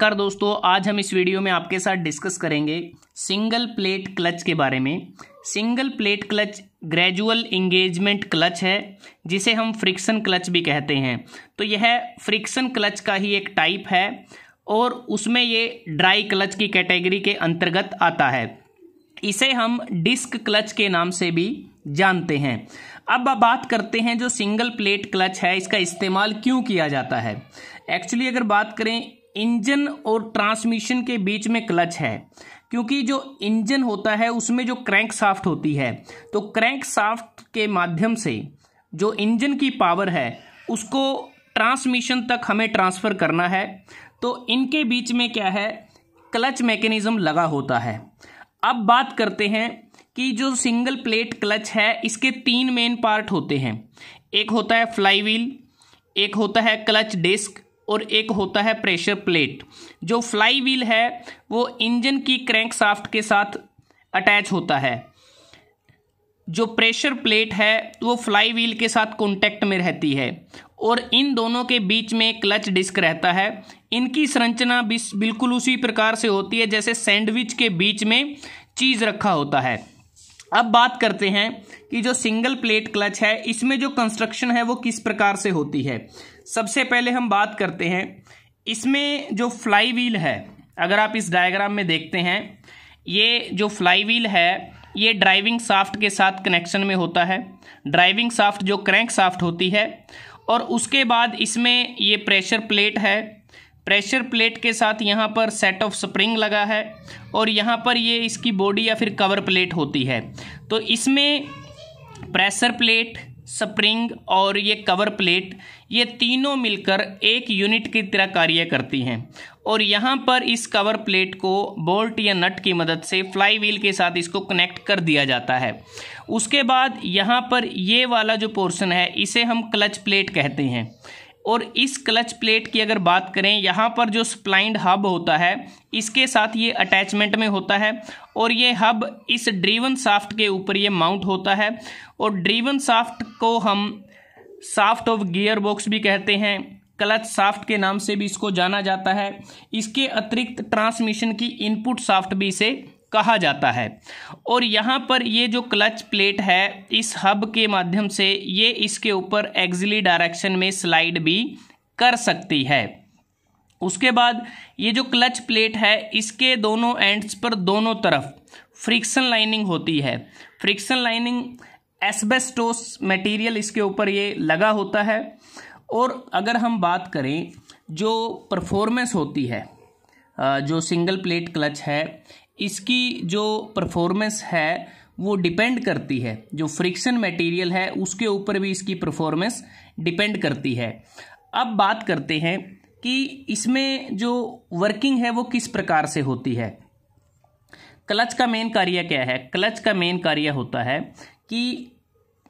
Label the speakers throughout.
Speaker 1: नमस्कार दोस्तों, आज हम इस वीडियो में आपके साथ डिस्कस करेंगे सिंगल प्लेट क्लच के बारे में। Single plate clutch gradual engagement clutch है, जिसे हम फ्रिक्शन क्लच भी कहते हैं। तो यह फ्रिक्शन क्लच का ही एक टाइप है और उसमें ये ड्राई क्लच की कैटेगरी के अंतर्गत आता है। इसे हम डिस्क क्लच के नाम से भी जानते हैं। अब बात करते हैं जो सिंगल प्लेट क्लच है, इसका इस्तेमाल क्यों किया जाता है। एक्चुअली अगर बात करें, इंजन और ट्रांसमिशन के बीच में क्लच है, क्योंकि जो इंजन होता है उसमें जो क्रैंक शाफ्ट होती है, तो क्रैंक शाफ्ट के माध्यम से जो इंजन की पावर है उसको ट्रांसमिशन तक हमें ट्रांसफ़र करना है। तो इनके बीच में क्या है, क्लच मैकेनिज्म लगा होता है। अब बात करते हैं कि जो सिंगल प्लेट क्लच है, इसके तीन मेन पार्ट होते हैं। एक होता है फ्लाई व्हील, एक होता है क्लच डिस्क और एक होता है प्रेशर प्लेट। जो फ्लाई व्हील है वो इंजन की क्रैंक शाफ्ट के साथ अटैच होता है। जो प्रेशर प्लेट है वो फ्लाई व्हील के साथ कॉन्टैक्ट में रहती है और इन दोनों के बीच में क्लच डिस्क रहता है। इनकी संरचना बिल्कुल उसी प्रकार से होती है जैसे सैंडविच के बीच में चीज़ रखा होता है। अब बात करते हैं कि जो सिंगल प्लेट क्लच है, इसमें जो कंस्ट्रक्शन है वो किस प्रकार से होती है। सबसे पहले हम बात करते हैं, इसमें जो फ्लाई व्हील है, अगर आप इस डायग्राम में देखते हैं, ये जो फ्लाई व्हील है ये ड्राइविंग शाफ्ट के साथ कनेक्शन में होता है। ड्राइविंग शाफ्ट जो क्रैंक शाफ्ट होती है, और उसके बाद इसमें ये प्रेशर प्लेट है। प्रेशर प्लेट के साथ यहाँ पर सेट ऑफ स्प्रिंग लगा है और यहाँ पर ये इसकी बॉडी या फिर कवर प्लेट होती है। तो इसमें प्रेशर प्लेट, स्प्रिंग और ये कवर प्लेट, ये तीनों मिलकर एक यूनिट की तरह कार्य करती हैं। और यहाँ पर इस कवर प्लेट को बोल्ट या नट की मदद से फ्लाई व्हील के साथ इसको कनेक्ट कर दिया जाता है। उसके बाद यहाँ पर ये वाला जो पोर्शन है इसे हम क्लच प्लेट कहते हैं। और इस क्लच प्लेट की अगर बात करें, यहाँ पर जो स्प्लाइंड हब होता है इसके साथ ये अटैचमेंट में होता है और ये हब इस ड्रीवन शाफ्ट के ऊपर ये माउंट होता है। और ड्रीवन शाफ्ट को हम शाफ्ट ऑफ गियर बॉक्स भी कहते हैं, क्लच शाफ्ट के नाम से भी इसको जाना जाता है। इसके अतिरिक्त ट्रांसमिशन की इनपुट शाफ्ट भी इसे कहा जाता है। और यहाँ पर ये जो क्लच प्लेट है, इस हब के माध्यम से ये इसके ऊपर एक्सिली डायरेक्शन में स्लाइड भी कर सकती है। उसके बाद ये जो क्लच प्लेट है, इसके दोनों एंड्स पर दोनों तरफ फ्रिक्शन लाइनिंग होती है। फ्रिक्शन लाइनिंग एस्बेस्टोस मटेरियल इसके ऊपर ये लगा होता है। और अगर हम बात करें जो परफॉर्मेंस होती है, जो सिंगल प्लेट क्लच है, इसकी जो परफॉर्मेंस है वो डिपेंड करती है, जो फ्रिक्शन मटेरियल है उसके ऊपर भी इसकी परफॉर्मेंस डिपेंड करती है। अब बात करते हैं कि इसमें जो वर्किंग है वो किस प्रकार से होती है। क्लच का मेन कार्य क्या है। क्लच का मेन कार्य होता है कि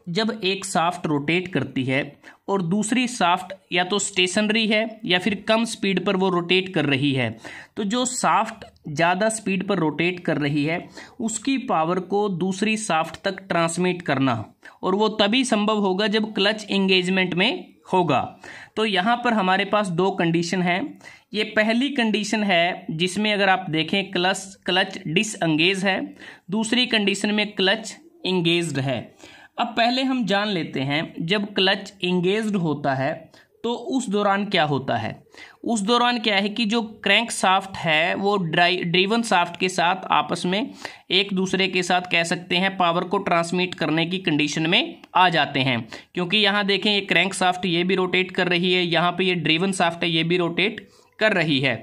Speaker 1: जब एक शाफ्ट रोटेट करती है और दूसरी शाफ्ट या तो स्टेशनरी है या फिर कम स्पीड पर वो रोटेट कर रही है, तो जो शाफ्ट ज़्यादा स्पीड पर रोटेट कर रही है उसकी पावर को दूसरी शाफ्ट तक ट्रांसमिट करना, और वो तभी संभव होगा जब क्लच एंगेजमेंट में होगा। तो यहाँ पर हमारे पास दो कंडीशन हैं। ये पहली कंडीशन है जिसमें अगर आप देखें क्लच डिसएंगेज है, दूसरी कंडीशन में क्लच एंगेज्ड है। अब पहले हम जान लेते हैं, जब क्लच एंगेज्ड होता है तो उस दौरान क्या होता है। उस दौरान क्या है कि जो क्रैंक शाफ्ट है वो ड्रीवन शाफ्ट के साथ आपस में एक दूसरे के साथ कह सकते हैं पावर को ट्रांसमिट करने की कंडीशन में आ जाते हैं। क्योंकि यहाँ देखें, ये क्रैंक शाफ्ट ये भी रोटेट कर रही है, यहाँ पे ये ड्रीवन शाफ्ट है ये भी रोटेट कर रही है।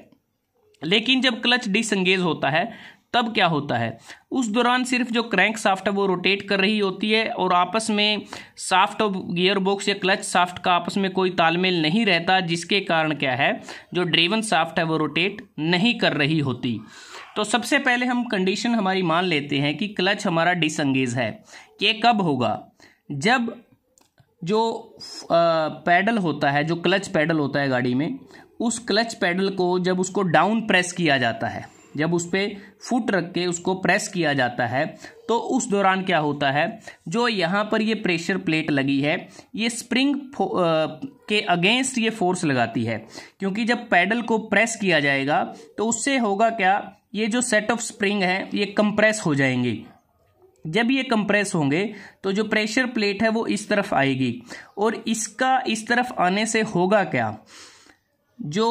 Speaker 1: लेकिन जब क्लच डिसएंगेज होता है तब क्या होता है, उस दौरान सिर्फ जो क्रैंक शाफ्ट है वो रोटेट कर रही होती है और आपस में शाफ्ट ऑफ गियर बॉक्स या क्लच शाफ्ट का आपस में कोई तालमेल नहीं रहता, जिसके कारण क्या है, जो ड्रीवन शाफ्ट है वो रोटेट नहीं कर रही होती। तो सबसे पहले हम कंडीशन हमारी मान लेते हैं कि क्लच हमारा डिसएंगेज है। ये कब होगा, जब जो पैडल होता है, जो क्लच पैडल होता है गाड़ी में, उस क्लच पैडल को जब उसको डाउन प्रेस किया जाता है, जब उस पर फुट रख के उसको प्रेस किया जाता है तो उस दौरान क्या होता है, जो यहाँ पर ये प्रेशर प्लेट लगी है ये स्प्रिंग के अगेंस्ट ये फोर्स लगाती है, क्योंकि जब पैडल को प्रेस किया जाएगा तो उससे होगा क्या, ये जो सेट ऑफ स्प्रिंग है ये कंप्रेस हो जाएंगे। जब ये कंप्रेस होंगे तो जो प्रेशर प्लेट है वो इस तरफ आएगी, और इसका इस तरफ आने से होगा क्या, जो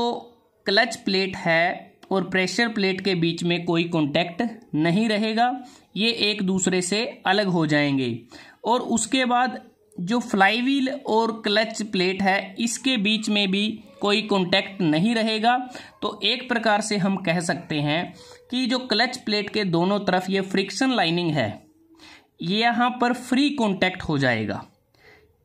Speaker 1: क्लच प्लेट है और प्रेशर प्लेट के बीच में कोई कांटेक्ट नहीं रहेगा, ये एक दूसरे से अलग हो जाएंगे। और उसके बाद जो फ्लाईव्हील और क्लच प्लेट है इसके बीच में भी कोई कांटेक्ट नहीं रहेगा। तो एक प्रकार से हम कह सकते हैं कि जो क्लच प्लेट के दोनों तरफ ये फ्रिक्शन लाइनिंग है, यहाँ पर फ्री कांटेक्ट हो जाएगा।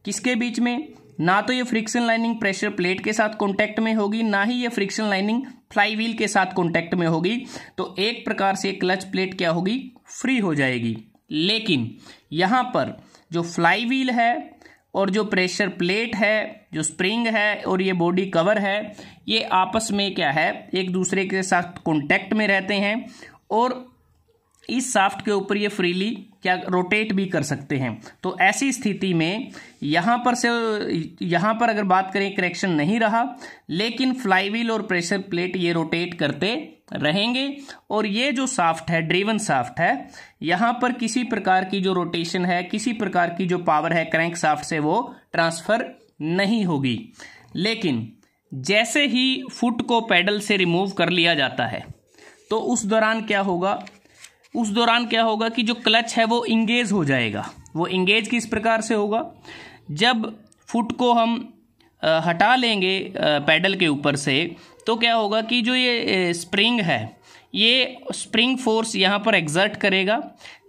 Speaker 1: किसके बीच में, ना तो ये फ्रिक्शन लाइनिंग प्रेशर प्लेट के साथ कांटेक्ट में होगी, ना ही ये फ्रिक्शन लाइनिंग फ्लाईव्हील के साथ कांटेक्ट में होगी। तो एक प्रकार से क्लच प्लेट क्या होगी, फ्री हो जाएगी। लेकिन यहाँ पर जो फ्लाईव्हील है और जो प्रेशर प्लेट है, जो स्प्रिंग है और ये बॉडी कवर है, ये आपस में क्या है, एक दूसरे के साथ कांटेक्ट में रहते हैं और इस शाफ्ट के ऊपर ये फ्रीली क्या रोटेट भी कर सकते हैं। तो ऐसी स्थिति में यहाँ पर अगर बात करें करेक्शन नहीं रहा, लेकिन फ्लाईव्हील और प्रेशर प्लेट ये रोटेट करते रहेंगे और ये जो शाफ्ट है, ड्रिवन शाफ्ट है, यहाँ पर किसी प्रकार की जो रोटेशन है, किसी प्रकार की जो पावर है क्रैंक शाफ्ट से वो ट्रांसफर नहीं होगी। लेकिन जैसे ही फुट को पैडल से रिमूव कर लिया जाता है तो उस दौरान क्या होगा कि जो क्लच है वो इंगेज हो जाएगा। वो इंगेज किस प्रकार से होगा, जब फुट को हम हटा लेंगे पैडल के ऊपर से तो क्या होगा कि जो ये स्प्रिंग है, ये स्प्रिंग फोर्स यहाँ पर एग्जर्ट करेगा,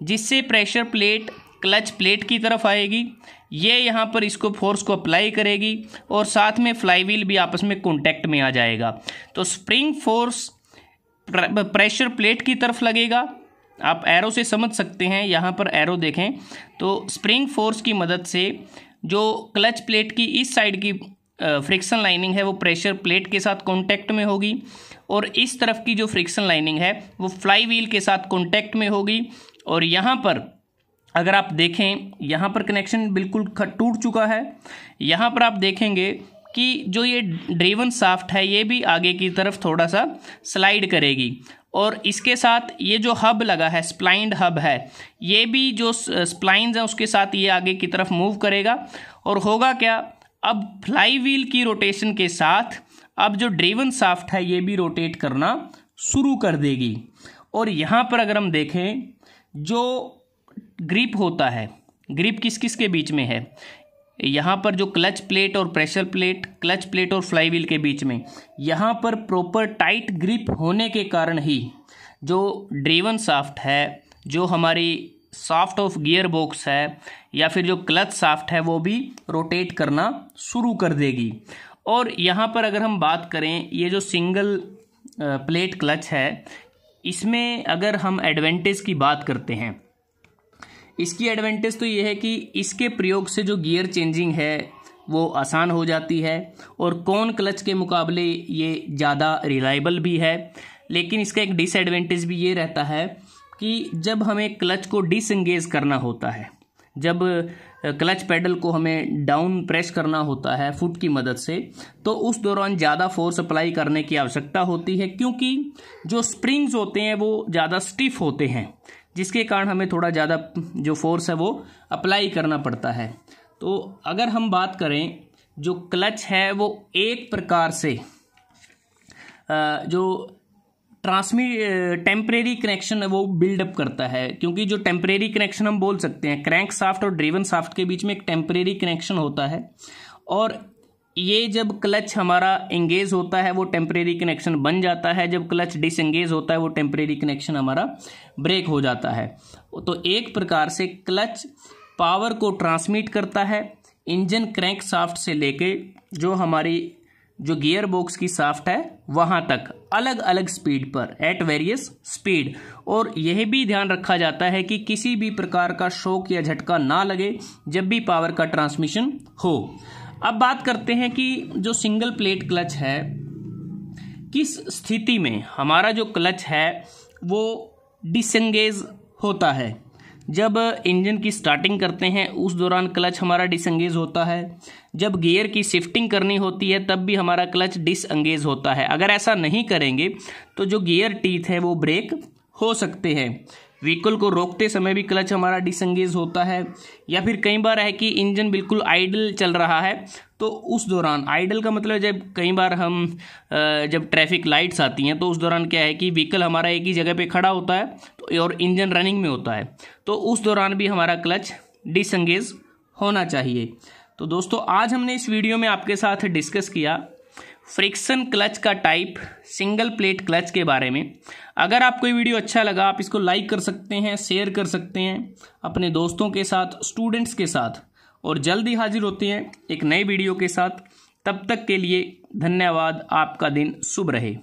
Speaker 1: जिससे प्रेशर प्लेट क्लच प्लेट की तरफ आएगी, ये यहाँ पर इसको फोर्स को अप्लाई करेगी और साथ में फ्लाईव्हील भी आपस में कॉन्टैक्ट में आ जाएगा। तो स्प्रिंग फोर्स प्रेशर प्लेट की तरफ लगेगा। आप एरो से समझ सकते हैं, यहाँ पर एरो देखें तो स्प्रिंग फोर्स की मदद से जो क्लच प्लेट की इस साइड की फ्रिक्शन लाइनिंग है वो प्रेशर प्लेट के साथ कांटेक्ट में होगी और इस तरफ की जो फ्रिक्शन लाइनिंग है वो फ्लाईव्हील के साथ कांटेक्ट में होगी। और यहाँ पर अगर आप देखें, यहाँ पर कनेक्शन बिल्कुल टूट चुका है। यहाँ पर आप देखेंगे कि जो ये ड्रिवन शाफ्ट है ये भी आगे की तरफ थोड़ा सा स्लाइड करेगी और इसके साथ ये जो हब लगा है, स्प्लाइंड हब है, ये भी जो स्प्लाइंस हैं उसके साथ ये आगे की तरफ मूव करेगा। और होगा क्या, अब फ्लाईव्हील की रोटेशन के साथ अब जो ड्रिवन शाफ्ट है ये भी रोटेट करना शुरू कर देगी। और यहाँ पर अगर हम देखें, जो ग्रिप होता है, ग्रिप किस किस के बीच में है, यहाँ पर जो क्लच प्लेट और प्रेशर प्लेट, क्लच प्लेट और फ्लाईव्हील के बीच में, यहाँ पर प्रॉपर टाइट ग्रिप होने के कारण ही जो ड्रिवन शाफ्ट है, जो हमारी शाफ्ट ऑफ गियर बॉक्स है या फिर जो क्लच शाफ्ट है वो भी रोटेट करना शुरू कर देगी। और यहाँ पर अगर हम बात करें, ये जो सिंगल प्लेट क्लच है, इसमें अगर हम एडवांटेज की बात करते हैं, इसकी एडवांटेज तो ये है कि इसके प्रयोग से जो गियर चेंजिंग है वो आसान हो जाती है और कॉन क्लच के मुकाबले ये ज़्यादा रिलायबल भी है। लेकिन इसका एक डिसएडवांटेज भी ये रहता है कि जब हमें क्लच को डिसएंगेज करना होता है, जब क्लच पेडल को हमें डाउन प्रेस करना होता है फुट की मदद से, तो उस दौरान ज़्यादा फोर्स अप्लाई करने की आवश्यकता होती है, क्योंकि जो स्प्रिंग्स होते हैं वो ज़्यादा स्टिफ होते हैं, जिसके कारण हमें थोड़ा ज़्यादा जो फोर्स है वो अप्लाई करना पड़ता है। तो अगर हम बात करें, जो क्लच है वो एक प्रकार से जो टेम्परेरी कनेक्शन है वो बिल्डअप करता है, क्योंकि जो टेम्परेरी कनेक्शन हम बोल सकते हैं, क्रैंक शाफ्ट और ड्रिवन शाफ्ट के बीच में एक टेम्परेरी कनेक्शन होता है और ये जब क्लच हमारा एंगेज होता है वो टेम्परेरी कनेक्शन बन जाता है, जब क्लच डिसएंगेज होता है वो टेम्परेरी कनेक्शन हमारा ब्रेक हो जाता है। तो एक प्रकार से क्लच पावर को ट्रांसमिट करता है इंजन क्रैंक शाफ्ट से लेके जो हमारी जो गियर बॉक्स की शाफ्ट है वहाँ तक, अलग अलग स्पीड पर, एट वेरियस स्पीड। और यह भी ध्यान रखा जाता है कि किसी भी प्रकार का शॉक या झटका ना लगे जब भी पावर का ट्रांसमिशन हो। अब बात करते हैं कि जो सिंगल प्लेट क्लच है किस स्थिति में हमारा जो क्लच है वो डिसएंगेज होता है। जब इंजन की स्टार्टिंग करते हैं उस दौरान क्लच हमारा डिसएंगेज होता है। जब गियर की शिफ्टिंग करनी होती है तब भी हमारा क्लच डिसएंगेज होता है। अगर ऐसा नहीं करेंगे तो जो गियर टीथ है वो ब्रेक हो सकते हैं। व्हीकल को रोकते समय भी क्लच हमारा डिसएंगेज होता है। या फिर कई बार है कि इंजन बिल्कुल आइडल चल रहा है तो उस दौरान, आइडल का मतलब जब कई बार हम जब ट्रैफिक लाइट्स आती हैं तो उस दौरान क्या है कि व्हीकल हमारा एक ही जगह पे खड़ा होता है तो और इंजन रनिंग में होता है, तो उस दौरान भी हमारा क्लच डिसएंगेज होना चाहिए। तो दोस्तों आज हमने इस वीडियो में आपके साथ डिस्कस किया फ्रिक्शन क्लच का टाइप, सिंगल प्लेट क्लच के बारे में। अगर आपको ये वीडियो अच्छा लगा आप इसको लाइक कर सकते हैं, शेयर कर सकते हैं अपने दोस्तों के साथ, स्टूडेंट्स के साथ, और जल्दी हाजिर होते हैं एक नए वीडियो के साथ। तब तक के लिए धन्यवाद। आपका दिन शुभ रहे।